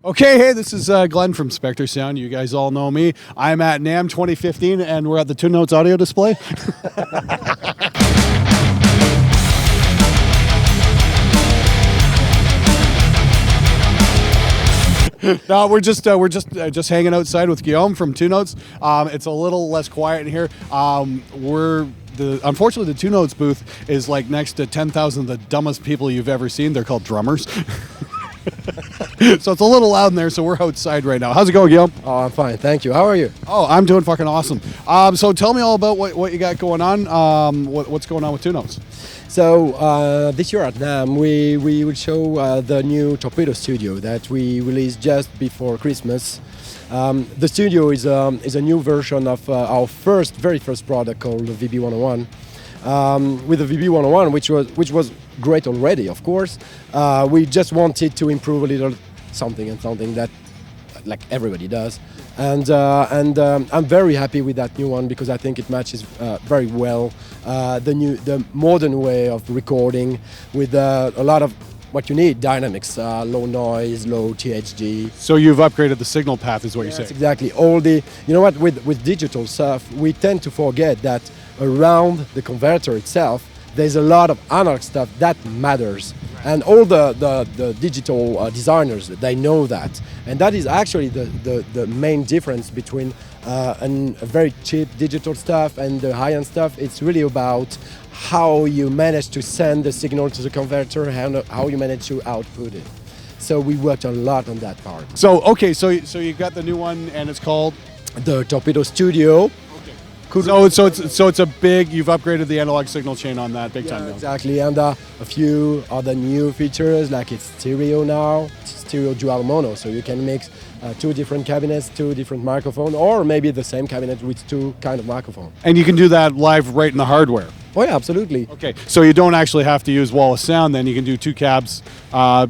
Okay, hey, this is Glenn from SpectreSound. You guys all know me. I'm at NAAM 2015, and we're at the Two Notes audio display. No, we're just hanging outside with Guillaume from Two Notes. It's a little less quiet in here. Unfortunately, the Two Notes booth is like next to 10,000 of the dumbest people you've ever seen. They're called drummers. So it's a little loud in there, so we're outside right now. How's it going, Guillaume? Oh, I'm fine, thank you. How are you? Oh, I'm doing fucking awesome. So tell me all about what you got going on. What's going on with Two Notes? So this year at NAAM, we will show the new Torpedo Studio that we released just before Christmas. The studio is a new version of our very first product called the VB101. With the VB101, which was great already, of course. We just wanted to improve a little something that like everybody does, and I'm very happy with that new one because I think it matches very well the modern way of recording with a lot of what you need: dynamics, low noise, low THD. So you've upgraded the signal path, is what you're saying? Exactly. With digital stuff, we tend to forget that around the converter itself, there's a lot of analog stuff that matters. And all the digital designers, they know that. And that is actually the main difference between a very cheap digital stuff and the high-end stuff. It's really about how you manage to send the signal to the converter and how you manage to output it. So we worked a lot on that part. So, okay, so you got the new one and it's called? The Torpedo Studio. So it's a big. You've upgraded the analog signal chain on that big time now. Exactly, and a few other new features like it's stereo now, stereo dual mono, so you can mix two different cabinets, two different microphones, or maybe the same cabinet with two kind of microphones. And you can do that live right in the hardware. Oh yeah, absolutely. Okay, so you don't actually have to use wall of sound. Then you can do two cabs,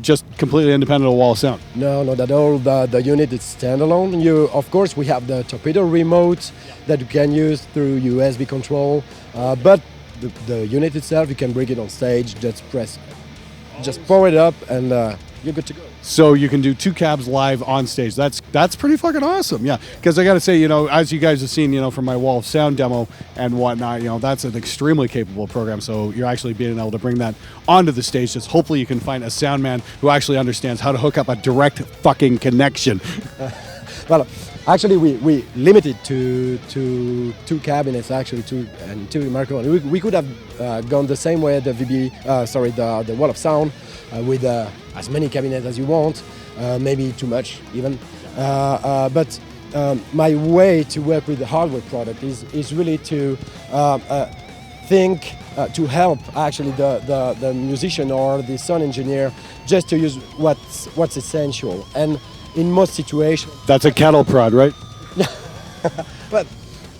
just completely independent of wall of sound. No, not at all. The unit is standalone. Of course, we have the Torpedo remote that you can use through USB control, but the unit itself, you can bring it on stage. Just power it up, and you're good to go. So you can do two cabs live on stage. That's pretty fucking awesome. Yeah, because I got to say, as you guys have seen, from my wall of sound demo and whatnot, that's an extremely capable program. So you're actually being able to bring that onto the stage. Just hopefully you can find a sound man who actually understands how to hook up a direct fucking connection. Well, actually, we limited to two cabinets, actually, two microphones. We could have gone the same way at the wall of sound with as many cabinets as you want, maybe too much even. But my way to work with the hardware product is really to think to help actually the musician or the sound engineer just to use what's essential. And in most situations, that's a cattle prod, right? But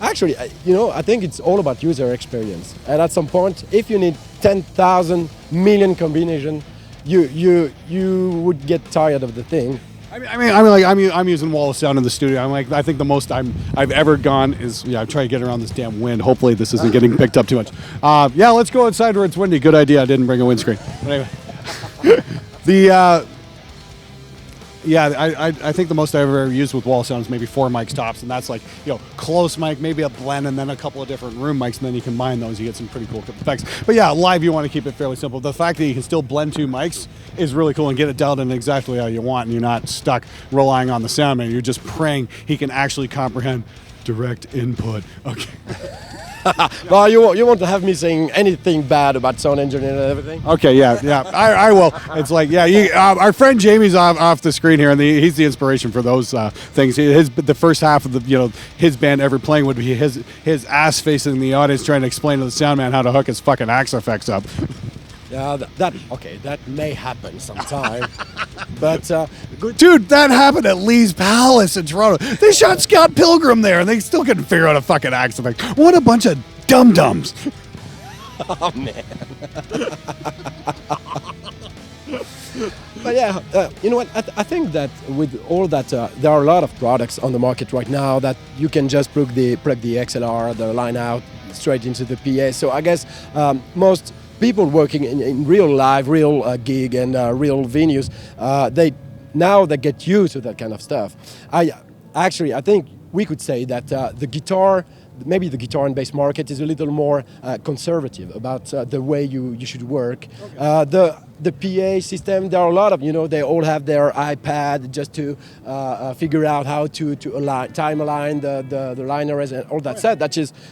actually, I think it's all about user experience. And at some point, if you need 10,000 million combinations, you would get tired of the thing. I'm using wall of sound in the studio. I think the most I've ever gone is I try to get around this damn wind. Hopefully this isn't getting picked up too much. Yeah, let's go outside where it's windy. Good idea. I didn't bring a windscreen. But anyway, I think the most I've ever used with wall sound is maybe 4 mics tops, and that's like, close mic, maybe a blend, and then a couple of different room mics, and then you combine those, you get some pretty cool effects. But yeah, live you want to keep it fairly simple. The fact that you can still blend 2 mics is really cool and get it dialed in exactly how you want, and you're not stuck relying on the sound man. You're just praying he can actually comprehend direct input. Okay. Well, you want to have me saying anything bad about sound engineering and everything? Okay, yeah, I will. It's like, our friend Jamie's off the screen here, and he's the inspiration for those things. The first half of his band ever playing would be his ass facing the audience trying to explain to the sound man how to hook his fucking Axe effects up. Yeah, that may happen sometime. But dude, that happened at Lee's Palace in Toronto. They shot Scott Pilgrim there, and they still couldn't figure out a fucking Axe effect. What a bunch of dum-dums. Oh man. But yeah, you know what? I think that with all that, there are a lot of products on the market right now that you can just plug the XLR, the line out straight into the PA. So I guess most people working in real live, real gig and real venues, they now they get used to that kind of stuff. I think we could say that maybe the guitar and bass market is a little more conservative about the way you should work. Okay. The PA system, there are a lot of, they all have their iPad just to figure out how to time align the liners and all that stuff,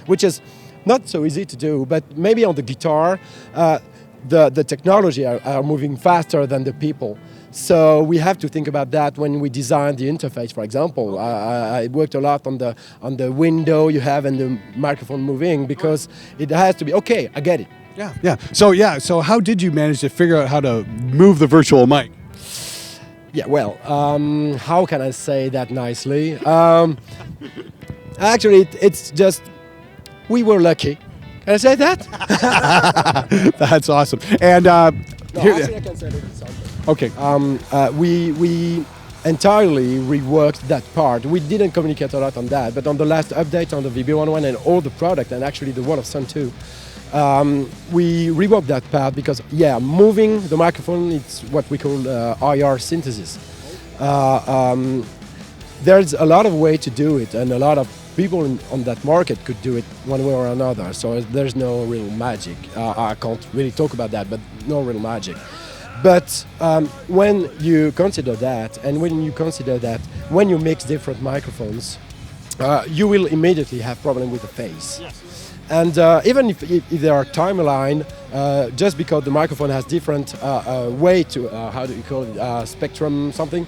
which is not so easy to do. But maybe on the guitar, the technology are moving faster than the people. So we have to think about that when we design the interface. For example, I worked a lot on the window you have and the microphone moving, because it has to be okay. I get it. Yeah. So how did you manage to figure out how to move the virtual mic? Yeah. Well, how can I say that nicely? Actually, it's just we were lucky. Can I say that? That's awesome. And actually, I can say something. Okay. We entirely reworked that part. We didn't communicate a lot on that, but on the last update on the VB11 and all the product, and actually the Wall of Sun too, we reworked that part because, moving the microphone, it's what we call IR synthesis. There's a lot of way to do it, and a lot of people on that market could do it one way or another, so there's no real magic. I can't really talk about that, but no real magic. But when you consider that, and when you mix different microphones, you will immediately have problem with the phase. Yes. And even if there are time aligned, just because the microphone has different way to, how do you call it, spectrum something,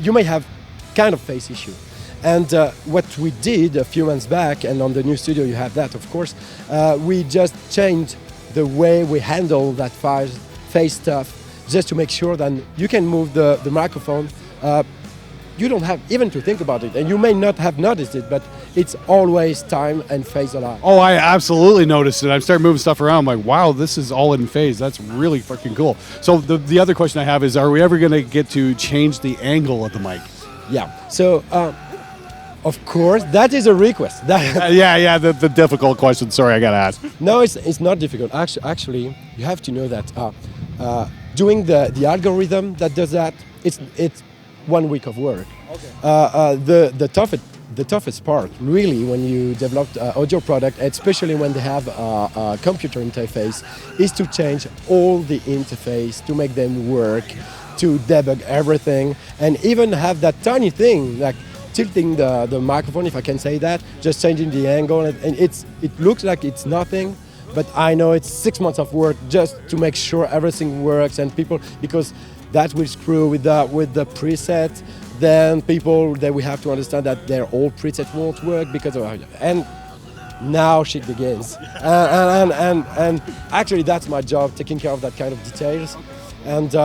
you may have kind of phase issue. And what we did a few months back, and on the new studio you have that, of course, we just changed the way we handle that phase stuff, just to make sure that you can move the microphone. You don't have even to think about it, and you may not have noticed it, but it's always time and phase aligned. Oh, I absolutely noticed it. I started moving stuff around. I'm like, wow, this is all in phase. That's really fucking cool. So the other question I have is, are we ever going to get to change the angle of the mic? Yeah. So, of course, that is a request. The difficult question. Sorry, I got to ask. No, it's not difficult. Actually, you have to know that doing the algorithm that does that, it's 1 week of work. Okay. The toughest part, really, when you develop audio product, especially when they have a computer interface, is to change all the interface to make them work, to debug everything, and even have that tiny thing like tilting the microphone, if I can say that, just changing the angle, and it looks like it's nothing. But I know it's 6 months of work just to make sure everything works, and people, because that will screw with the preset. Then we have to understand that their old preset won't work because of, and now shit begins. And actually that's my job, taking care of that kind of details. And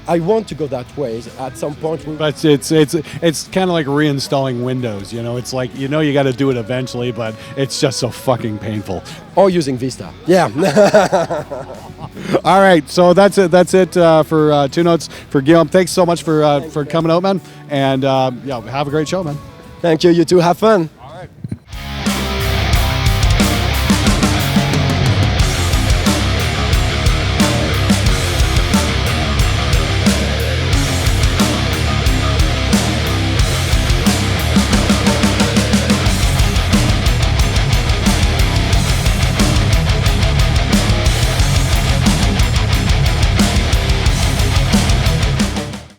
I want to go that way at some point. But it's kind of like reinstalling Windows, It's like, you got to do it eventually, but it's just so fucking painful. Or using Vista. Yeah. All right, so that's it for Two Notes for Guillaume. Thanks so much for coming out, man. And have a great show, man. Thank you. You too. Have fun.